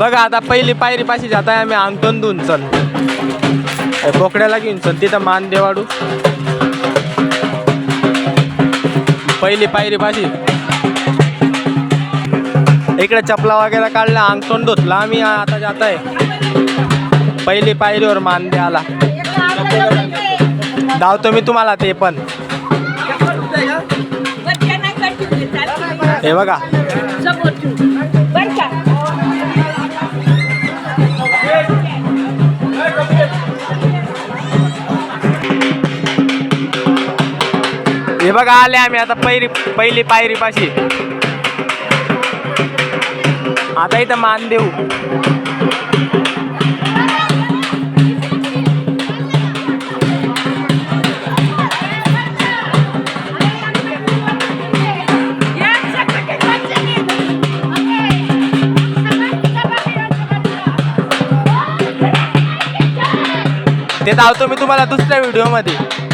बघा आता पहिली पायरी पाशी जात आहे आम्ही अंगठून धुवून चल बोकड्याला घेऊन चल तिथं मान दे वाढू पहिली पायरी पाशी इकडे चपला वगैरे काढला अंगठून धुतला आम्ही आता जात आहे पहिली पायरीवर मान द्याला धावतो मी तुम्हाला ते पण हे बघा हे बघा आले आम्ही आता पहिली पायरी पाशी आता इथं मान देऊ ते धावतो मी तुम्हाला दुसऱ्या व्हिडिओ मध्ये